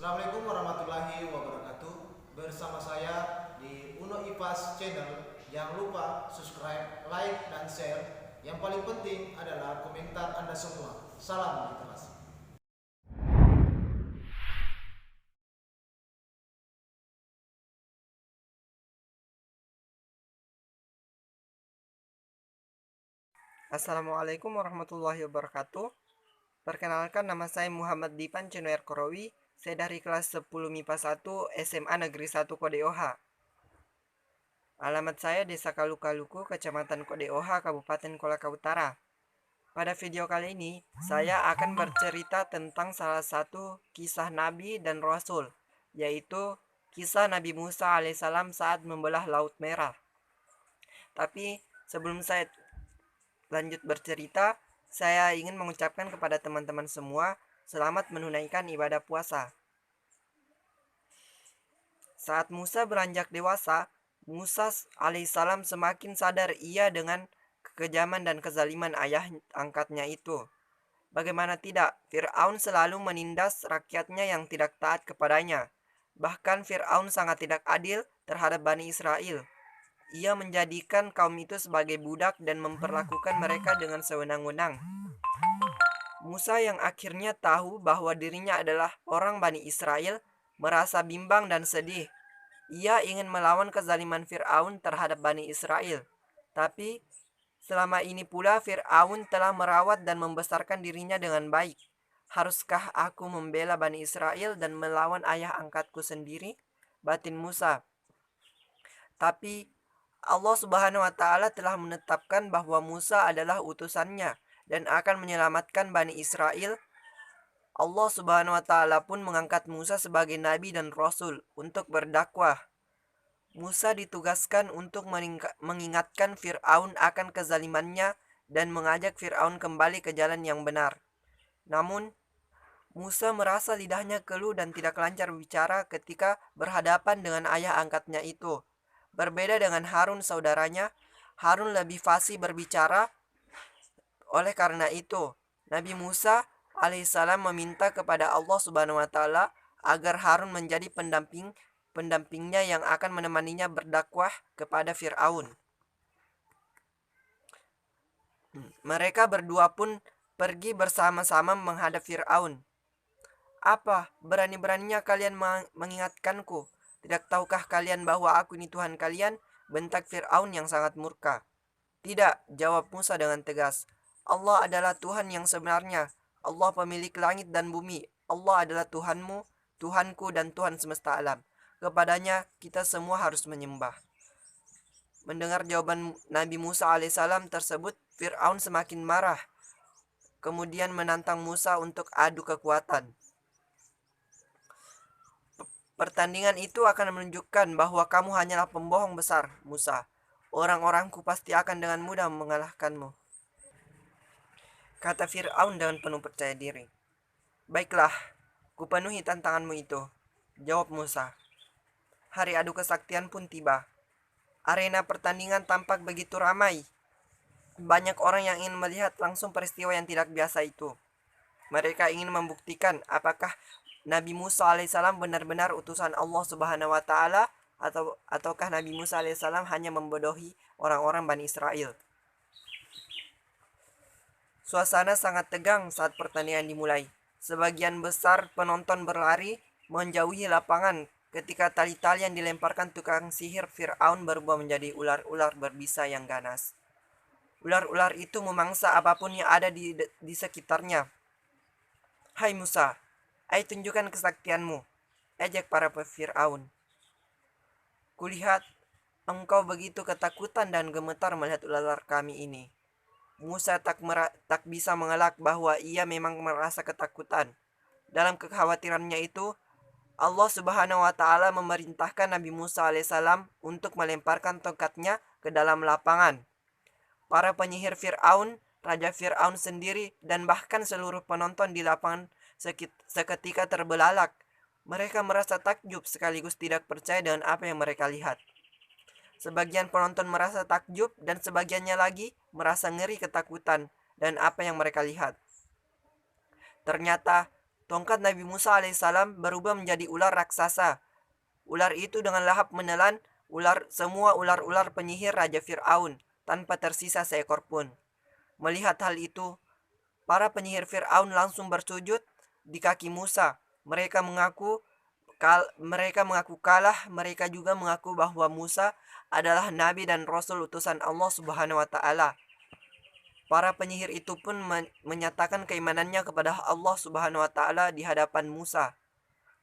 Assalamualaikum warahmatullahi wabarakatuh. Bersama saya di Uno Ipas Channel. Jangan lupa subscribe, like, dan share. Yang paling penting adalah komentar Anda semua. Salam literasi. Assalamualaikum warahmatullahi wabarakatuh. Perkenalkan, nama saya Muhammad Dipan Cenuer Korowi. Saya dari kelas 10 MIPA 1 SMA Negeri 1 Kodeoha. Alamat saya Desa Kalukaluku, Kecamatan Kodeoha, Kabupaten Kolaka Utara. Pada video kali ini, saya akan bercerita tentang salah satu kisah Nabi dan Rasul, yaitu kisah Nabi Musa alaihissalam saat membelah Laut Merah. Tapi sebelum saya lanjut bercerita, saya ingin mengucapkan kepada teman-teman semua selamat menunaikan ibadah puasa. Saat Musa beranjak dewasa, Musa alaihissalam semakin sadar ia dengan kekejaman dan kezaliman ayah angkatnya itu. Bagaimana tidak, Fir'aun selalu menindas rakyatnya yang tidak taat kepadanya. Bahkan Fir'aun sangat tidak adil terhadap Bani Israel. Ia menjadikan kaum itu sebagai budak dan memperlakukan mereka dengan sewenang-wenang. Musa yang akhirnya tahu bahwa dirinya adalah orang Bani Israel merasa bimbang dan sedih. Ia ingin melawan kezaliman Fir'aun terhadap Bani Israel. Tapi selama ini pula Fir'aun telah merawat dan membesarkan dirinya dengan baik. Haruskah aku membela Bani Israel dan melawan ayah angkatku sendiri? Batin Musa. Tapi Allah Subhanahu wa Ta'ala telah menetapkan bahwa Musa adalah utusannya dan akan menyelamatkan Bani Israel. Allah Subhanahu wa Ta'ala pun mengangkat Musa sebagai nabi dan rasul untuk berdakwah. Musa ditugaskan untuk mengingatkan Fir'aun akan kezalimannya dan mengajak Fir'aun kembali ke jalan yang benar. Namun, Musa merasa lidahnya keluh dan tidak lancar bicara ketika berhadapan dengan ayah angkatnya itu. Berbeda dengan Harun saudaranya, Harun lebih fasih berbicara. Oleh karena itu, Nabi Musa alaihissalam meminta kepada Allah Subhanahu wa Ta'ala agar Harun menjadi pendampingnya yang akan menemaninya berdakwah kepada Fir'aun. Mereka berdua pun pergi bersama-sama menghadap Fir'aun. Apa berani-beraninya kalian mengingatkanku? Tidak tahukah kalian bahwa aku ini Tuhan kalian? Bentak Fir'aun yang sangat murka. Tidak, jawab Musa dengan tegas. Allah adalah Tuhan yang sebenarnya. Allah pemilik langit dan bumi. Allah adalah Tuhanmu, Tuhanku, dan Tuhan semesta alam. Kepadanya kita semua harus menyembah. Mendengar jawaban Nabi Musa alaihissalam tersebut, Fir'aun semakin marah. Kemudian menantang Musa untuk adu kekuatan. Pertandingan itu akan menunjukkan bahwa kamu hanyalah pembohong besar, Musa. Orang-orangku pasti akan dengan mudah mengalahkanmu, kata Fir'aun dengan penuh percaya diri. Baiklah, kupenuhi tantanganmu itu, jawab Musa. Hari adu kesaktian pun tiba. Arena pertandingan tampak begitu ramai. Banyak orang yang ingin melihat langsung peristiwa yang tidak biasa itu. Mereka ingin membuktikan apakah Nabi Musa alaihissalam benar-benar utusan Allah Subhanahu wa Ta'ala ataukah Nabi Musa alaihissalam hanya membodohi orang-orang Bani Israel. Suasana sangat tegang saat pertandingan dimulai. Sebagian besar penonton berlari menjauhi lapangan ketika tali-tali yang dilemparkan tukang sihir Fir'aun berubah menjadi ular-ular berbisa yang ganas. Ular-ular itu memangsa apapun yang ada di sekitarnya. Hai Musa, ayo tunjukkan kesaktianmu, ejek para Fir'aun. Kulihat engkau begitu ketakutan dan gemetar melihat ular kami ini. Musa tak bisa mengelak bahwa ia memang merasa ketakutan. Dalam kekhawatirannya itu, Allah Subhanahu wa Ta'ala memerintahkan Nabi Musa alaihissalam untuk melemparkan tongkatnya ke dalam lapangan. Para penyihir Fir'aun, Raja Fir'aun sendiri, dan bahkan seluruh penonton di lapangan seketika terbelalak. Mereka merasa takjub sekaligus tidak percaya dengan apa yang mereka lihat. Sebagian penonton merasa takjub dan sebagiannya lagi merasa ngeri ketakutan dan apa yang mereka lihat. Ternyata tongkat Nabi Musa alaihissalam berubah menjadi ular raksasa. Ular itu dengan lahap menelan semua ular-ular penyihir Raja Fir'aun tanpa tersisa seekor pun. Melihat hal itu, para penyihir Fir'aun langsung bersujud di kaki Musa. Mereka mengaku kalah. Mereka juga mengaku bahwa Musa adalah nabi dan rasul utusan Allah Subhanahu wa taala. Para penyihir itu pun menyatakan keimanannya kepada Allah Subhanahu wa taala di hadapan Musa.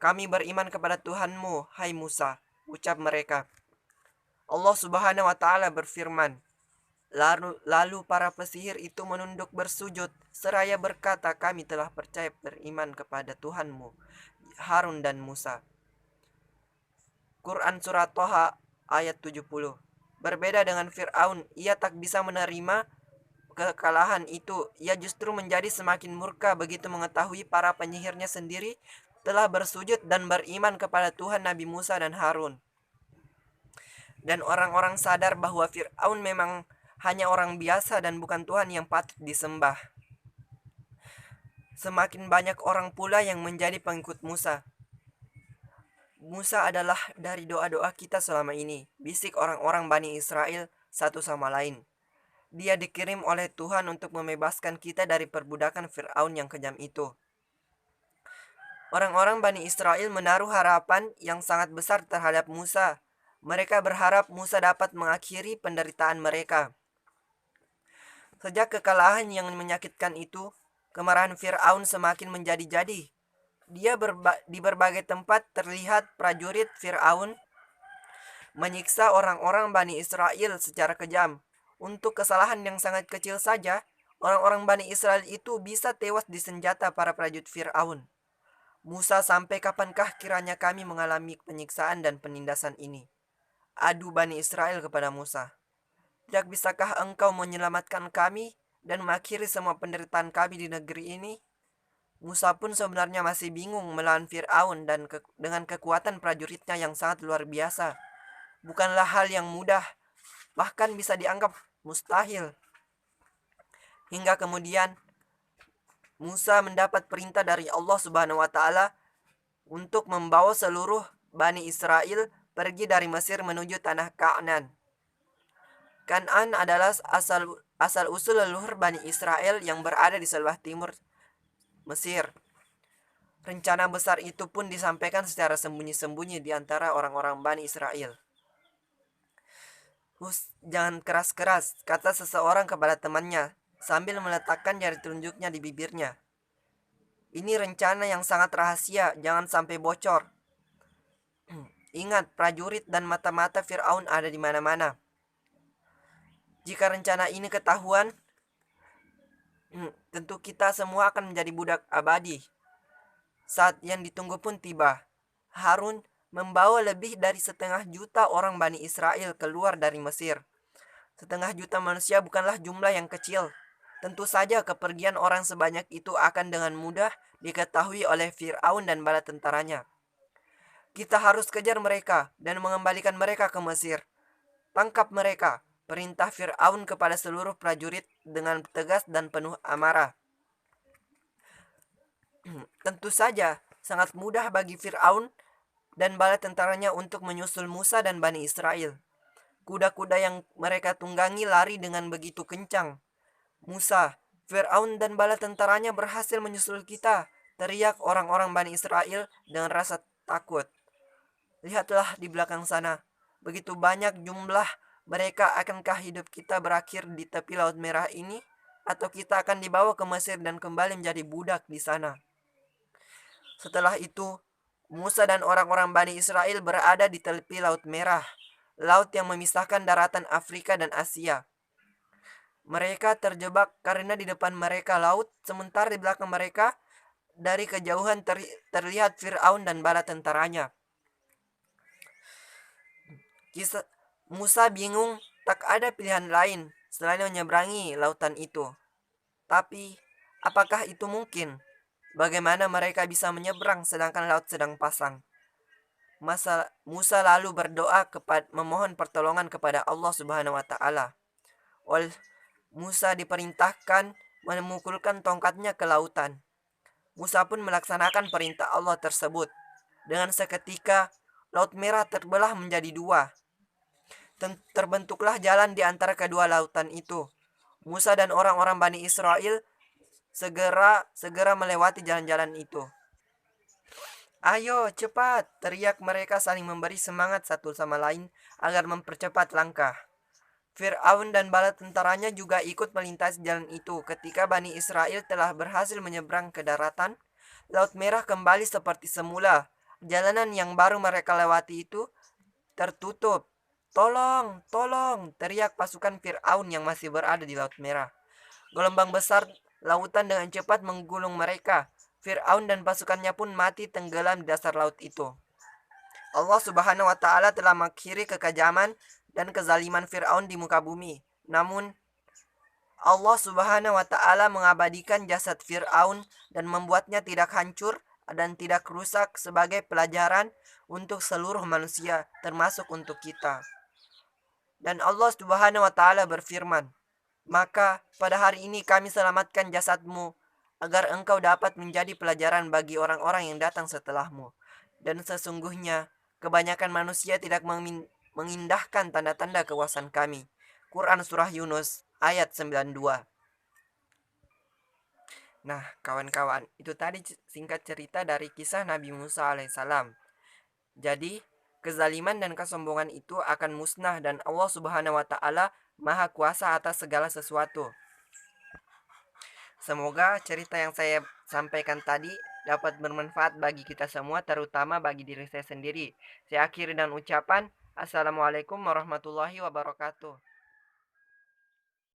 "Kami beriman kepada Tuhanmu, hai Musa," ucap mereka. Allah Subhanahu wa taala berfirman, Lalu para pesihir itu menunduk bersujud seraya berkata, "Kami telah percaya beriman kepada Tuhanmu, Harun dan Musa." Quran Surat Toha ayat 70. Berbeda dengan Fir'aun, ia tak bisa menerima kekalahan itu. Ia justru menjadi semakin murka begitu mengetahui para penyihirnya sendiri telah bersujud dan beriman kepada Tuhan Nabi Musa dan Harun. Dan orang-orang sadar bahwa Fir'aun memang hanya orang biasa dan bukan Tuhan yang patut disembah. Semakin banyak orang pula yang menjadi pengikut Musa. Musa adalah dari doa-doa kita selama ini, bisik orang-orang Bani Israel satu sama lain. Dia dikirim oleh Tuhan untuk membebaskan kita dari perbudakan Fir'aun yang kejam itu. Orang-orang Bani Israel menaruh harapan yang sangat besar terhadap Musa. Mereka berharap Musa dapat mengakhiri penderitaan mereka. Sejak kekalahan yang menyakitkan itu, kemarahan Fir'aun semakin menjadi-jadi. Di berbagai tempat terlihat prajurit Fir'aun menyiksa orang-orang Bani Israel secara kejam. Untuk kesalahan yang sangat kecil saja, orang-orang Bani Israel itu bisa tewas di senjata para prajurit Fir'aun. Musa, sampai kapankah kiranya kami mengalami penyiksaan dan penindasan ini? Adu Bani Israel kepada Musa. Tidak bisakah engkau menyelamatkan kami dan mengakhiri semua penderitaan kami di negeri ini? Musa pun sebenarnya masih bingung melawan Fir'aun dan dengan kekuatan prajuritnya yang sangat luar biasa. Bukanlah hal yang mudah, bahkan bisa dianggap mustahil. Hingga kemudian Musa mendapat perintah dari Allah Subhanahu wa taala untuk membawa seluruh Bani Israel pergi dari Mesir menuju tanah Kan'an. Kan'an adalah asal-usul leluhur Bani Israel yang berada di sebelah timur Mesir. Rencana besar itu pun disampaikan secara sembunyi-sembunyi di antara orang-orang Bani Israel. Jangan keras-keras," kata seseorang kepada temannya, sambil meletakkan jari telunjuknya di bibirnya. "Ini rencana yang sangat rahasia, jangan sampai bocor." Ingat, prajurit dan mata-mata Fir'aun ada di mana-mana. Jika rencana ini ketahuan, tentu kita semua akan menjadi budak abadi. Saat yang ditunggu pun tiba. Harun membawa lebih dari 500.000 orang Bani Israel keluar dari Mesir. 500.000 manusia bukanlah jumlah yang kecil. Tentu saja kepergian orang sebanyak itu akan dengan mudah diketahui oleh Fir'aun dan bala tentaranya. "Kita harus kejar mereka dan mengembalikan mereka ke Mesir. Tangkap mereka," perintah Fir'aun kepada seluruh prajurit dengan tegas dan penuh amarah. Tentu saja, sangat mudah bagi Fir'aun dan bala tentaranya untuk menyusul Musa dan Bani Israel. Kuda-kuda yang mereka tunggangi lari dengan begitu kencang. "Musa, Fir'aun dan bala tentaranya berhasil menyusul kita," teriak orang-orang Bani Israel dengan rasa takut. "Lihatlah di belakang sana, begitu banyak jumlah mereka. Akankah hidup kita berakhir di tepi Laut Merah ini? Atau kita akan dibawa ke Mesir dan kembali menjadi budak di sana?" Setelah itu, Musa dan orang-orang Bani Israel berada di tepi Laut Merah, laut yang memisahkan daratan Afrika dan Asia. Mereka terjebak karena di depan mereka laut, sementara di belakang mereka dari kejauhan terlihat Fir'aun dan bala tentaranya. Musa bingung, tak ada pilihan lain selain menyeberangi lautan itu. Tapi, apakah itu mungkin? Bagaimana mereka bisa menyeberang sedangkan laut sedang pasang? Musa lalu berdoa memohon pertolongan kepada Allah Subhanahu wa taala. Musa diperintahkan memukulkan tongkatnya ke lautan. Musa pun melaksanakan perintah Allah tersebut. Dengan seketika, Laut Merah terbelah menjadi dua. Terbentuklah jalan di antara kedua lautan itu. Musa dan orang-orang Bani Israel segera melewati jalan-jalan itu. Ayo, cepat! Teriak mereka saling memberi semangat satu sama lain agar mempercepat langkah. Fir'aun dan bala tentaranya juga ikut melintasi jalan itu. Ketika Bani Israel telah berhasil menyeberang ke daratan, Laut Merah kembali seperti semula. Jalanan yang baru mereka lewati itu tertutup. Tolong, tolong! Teriak pasukan Fir'aun yang masih berada di Laut Merah. Gelombang besar lautan dengan cepat menggulung mereka. Fir'aun dan pasukannya pun mati tenggelam di dasar laut itu. Allah Subhanahu wa Ta'ala telah mengakhiri kekejaman dan kezaliman Fir'aun di muka bumi. Namun, Allah Subhanahu wa Ta'ala mengabadikan jasad Fir'aun dan membuatnya tidak hancur dan tidak rusak sebagai pelajaran untuk seluruh manusia, termasuk untuk kita. Dan Allah Subhanahu wa Ta'ala berfirman, "Maka pada hari ini kami selamatkan jasadmu, agar engkau dapat menjadi pelajaran bagi orang-orang yang datang setelahmu. Dan sesungguhnya, kebanyakan manusia tidak mengindahkan tanda-tanda kekuasaan kami." Quran Surah Yunus ayat 92. Nah, kawan-kawan, itu tadi singkat cerita dari kisah Nabi Musa alaihissalam. Jadi, kezaliman dan kesombongan itu akan musnah dan Allah Subhanahu wa Ta'ala Maha Kuasa atas segala sesuatu. Semoga cerita yang saya sampaikan tadi dapat bermanfaat bagi kita semua, terutama bagi diri saya sendiri. Saya akhiri dengan ucapan Assalamualaikum warahmatullahi wabarakatuh.